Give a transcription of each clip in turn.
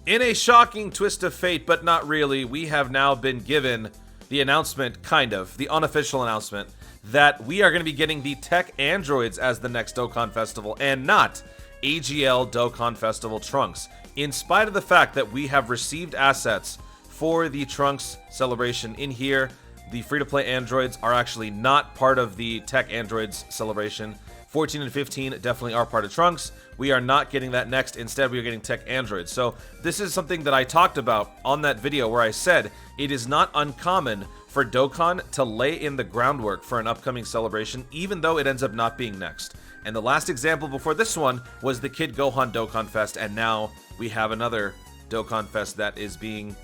In a shocking twist of fate, but not really, we have now been given the announcement, kind of, the unofficial announcement, that we are going to be getting the TEQ androids as the next Dokkan Festival, and not AGL Dokkan Festival Trunks. In spite of the fact that we have received assets for the Trunks celebration in here, the free-to-play androids are actually not part of the TEQ androids celebration. 14 and 15 definitely are part of Trunks. We are not getting that next. Instead, we are getting TEQ androids. So this is something that I talked about on that video where I said it is not uncommon for Dokkan to lay in the groundwork for an upcoming celebration, even though it ends up not being next. And the last example before this one was the Kid Gohan Dokkan Fest, and now we have another Dokkan Fest that is being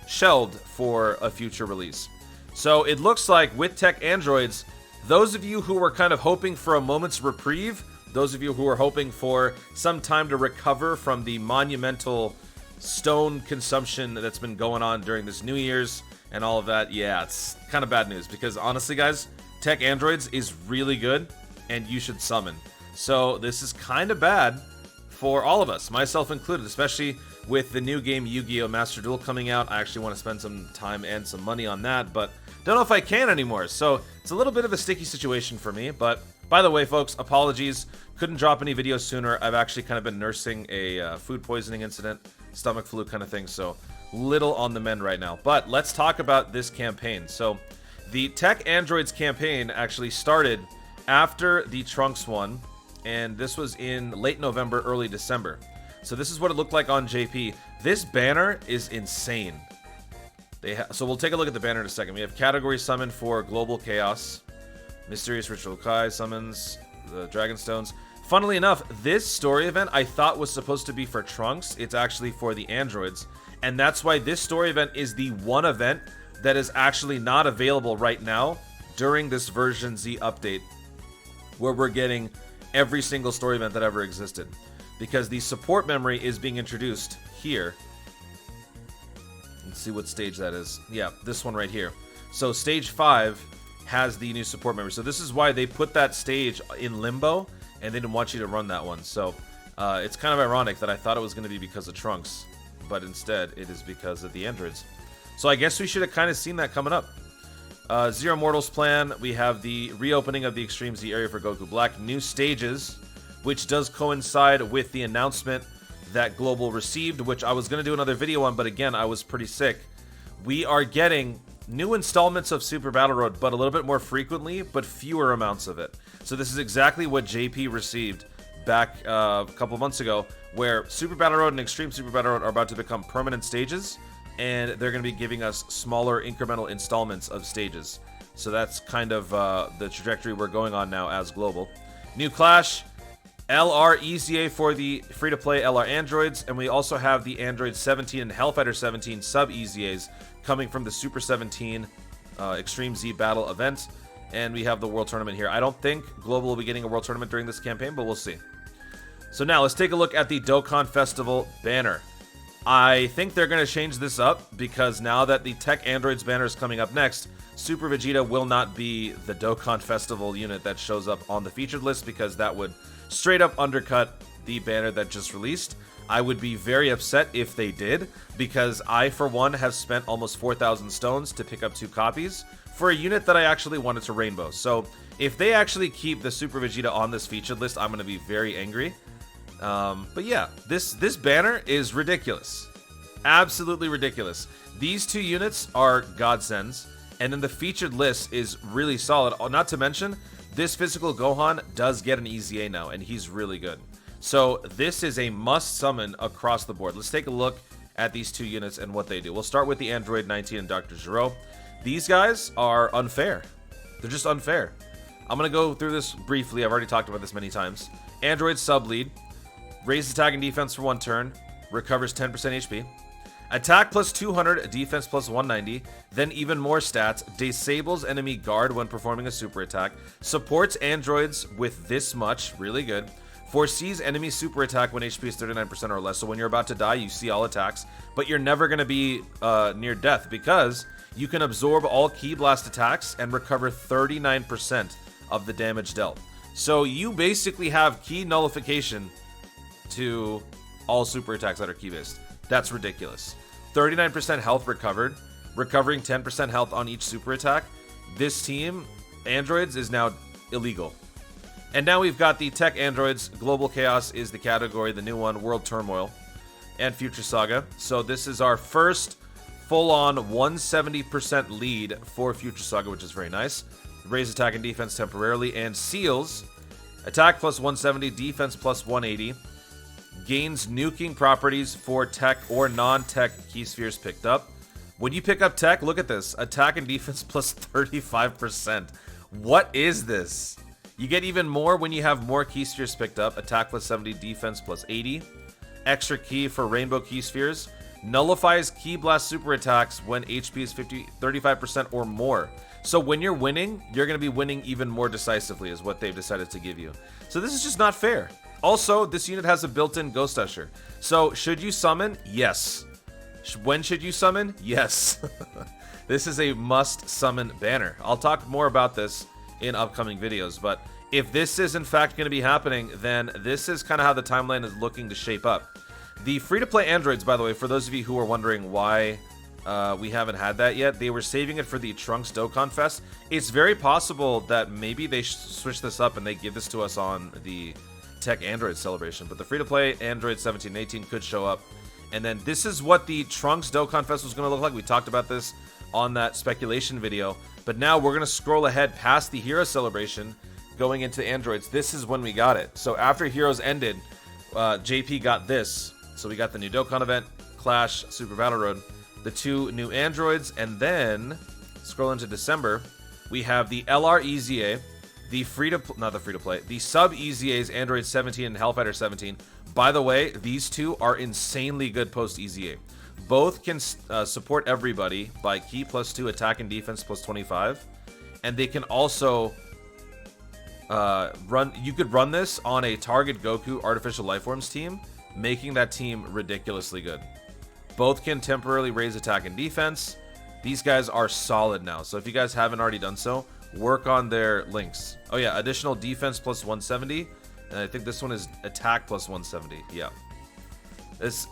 shelved for a future release. So it looks like with TEQ androids, those of you who were kind of hoping for a moment's reprieve, those of you who were hoping for some time to recover from the monumental stone consumption that's been going on during this New Year's and all of that, yeah, it's kind of bad news because honestly, guys, TEQ androids is really good and you should summon. So this is kind of bad for all of us, myself included, especially with the new game Yu-Gi-Oh! Master Duel coming out. I actually want to spend some time and some money on that, but don't know if I can anymore, so it's a little bit of a sticky situation for me. But by the way, folks, apologies. Couldn't drop any videos sooner. I've actually kind of been nursing a food poisoning incident, stomach flu kind of thing, so little on the mend right now. But let's talk about this campaign. So the TEQ Androids campaign actually started after the Trunks one, and this was in late November, early December. So this is what it looked like on JP. This banner is insane. So we'll take a look at the banner in a second. We have category summon for Global Chaos, Mysterious Ritual Kai summons, the Dragon Stones. Funnily enough, this story event I thought was supposed to be for Trunks. It's actually for the androids. And that's why this story event is the one event that is actually not available right now during this version Z update, where we're getting every single story event that ever existed. Because the support memory is being introduced here. Let's see what stage that is. Yeah, this one right here. So stage 5 has the new support memory. So this is why they put that stage in limbo and they didn't want you to run that one. So it's kind of ironic that I thought it was going to be because of Trunks, but instead it is because of the androids. So I guess we should have kind of seen that coming up. Zero Mortals plan. We have the reopening of the Extreme Z area for Goku Black. New stages, which does coincide with the announcement that Global received, which I was going to do another video on, but again, I was pretty sick. We are getting new installments of Super Battle Road, but a little bit more frequently, but fewer amounts of it. So this is exactly what JP received back a couple months ago, where Super Battle Road and Extreme Super Battle Road are about to become permanent stages, and they're going to be giving us smaller incremental installments of stages. So that's kind of the trajectory we're going on now as Global. New Clash, LR EZA for the free-to-play LR androids, and we also have the Android 17 and Hellfighter 17 sub-EZAs coming from the Super 17 Extreme Z Battle event, and we have the World Tournament here. I don't think Global will be getting a World Tournament during this campaign, but we'll see. So now let's take a look at the Dokkan Festival banner. I think they're going to change this up, because now that the TEQ Androids banner is coming up next, Super Vegeta will not be the Dokkan Festival unit that shows up on the featured list, because that would straight up undercut the banner that just released. I would be very upset if they did, because I, for one, have spent almost 4,000 stones to pick up 2 copies for a unit that I actually wanted to rainbow. So if they actually keep the Super Vegeta on this featured list, I'm going to be very angry. But yeah, this banner is ridiculous. Absolutely ridiculous. These 2 units are godsends, and then the featured list is really solid. Not to mention, this physical Gohan does get an EZA now, and he's really good. So this is a must summon across the board. Let's take a look at these 2 units and what they do. We'll start with the Android 19 and Dr. Gero. These guys are unfair. They're just unfair. I'm going to go through this briefly. I've already talked about this many times. Android sub-lead. Raises attack and defense for 1 turn. Recovers 10% HP. Attack plus 200, defense plus 190, then even more stats, disables enemy guard when performing a super attack, supports androids with this much, really good, foresees enemy super attack when HP is 39% or less, so when you're about to die, you see all attacks, but you're never going to be near death, because you can absorb all Ki Blast attacks and recover 39% of the damage dealt. So you basically have Ki nullification to all super attacks that are Ki based. That's ridiculous. 39% health recovered, recovering 10% health on each super attack. This team, androids, is now illegal. And now we've got the tech androids. Global Chaos is the category, the new one, World Turmoil, and Future Saga. So this is our first full-on 170% lead for Future Saga, which is very nice. Raise attack and defense temporarily, and Seals, attack plus 170, defense plus 180. Gains nuking properties for tech or non-tech key spheres picked up. When you pick up tech, look at this. Attack and defense plus 35%. What is this? You get even more when you have more key spheres picked up. Attack plus 70, defense plus 80. Extra key for rainbow key spheres. Nullifies key blast super attacks when HP is 35% or more. So when you're winning, you're going to be winning even more decisively is what they've decided to give you. So this is just not fair. Also, this unit has a built-in Ghost Usher. So should you summon? Yes. When should you summon? Yes. This is a must summon banner. I'll talk more about this in upcoming videos, but if this is in fact going to be happening, then this is kind of how the timeline is looking to shape up. The free-to-play androids, by the way, for those of you who are wondering why we haven't had that yet, they were saving it for the Trunks Dokkan Fest. It's very possible that maybe they switch this up and they give this to us on the Tech Android celebration, but the free-to-play Android 17 and 18 could show up. And then this is what the Trunks Dokkan Fest was going to look like. We talked about this on that speculation video, but now we're going to scroll ahead past the Hero Celebration going into Androids. This is when we got it. So after Heroes ended, JP got this. So we got the new Dokkan event, Clash, Super Battle Road, the 2 new Androids, and then scroll into December, we have the LR EZA, the the sub EZAs, Android 17 and Hellfighter 17. By the way, these two are insanely good post EZA. Both can support everybody by key plus 2, attack and defense plus 25. And they can also you could run this on a target Goku Artificial Lifeforms team, making that team ridiculously good. Both can temporarily raise attack and defense. These guys are solid now. So if you guys haven't already done so, work on their links. Oh yeah, additional defense plus 170. And I think this one is attack plus 170. Yeah.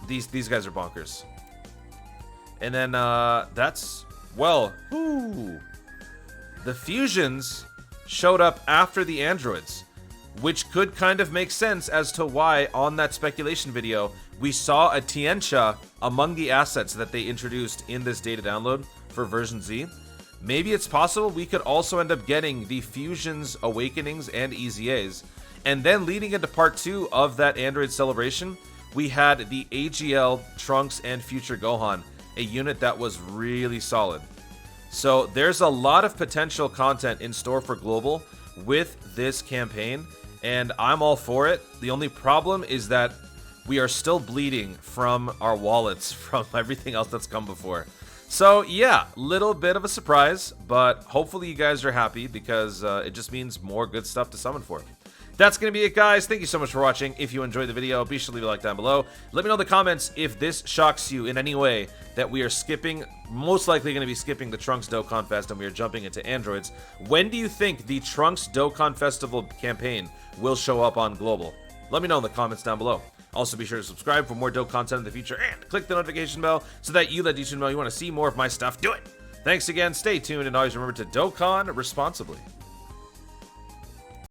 These guys are bonkers. And then that's, well, ooh, the fusions showed up after the androids, which could kind of make sense as to why on that speculation video we saw a Tiencha among the assets that they introduced in this data download for version Z. Maybe it's possible we could also end up getting the fusions, awakenings, and EZAs. And then leading into part 2 of that Android celebration, we had the AGL, Trunks, and Future Gohan, a unit that was really solid. So there's a lot of potential content in store for Global with this campaign, and I'm all for it. The only problem is that we are still bleeding from our wallets from everything else that's come before. So yeah, little bit of a surprise, but hopefully you guys are happy because it just means more good stuff to summon for. That's going to be it, guys. Thank you so much for watching. If you enjoyed the video, be sure to leave a like down below. Let me know in the comments if this shocks you in any way that we are skipping, most likely going to be skipping the Trunks Dokkan Fest and we are jumping into Androids. When do you think the Trunks Dokkan Festival campaign will show up on Global? Let me know in the comments down below. Also, be sure to subscribe for more dope content in the future and click the notification bell so that you let YouTube know you want to see more of my stuff. Do it! Thanks again, stay tuned, and always remember to Dokkan responsibly.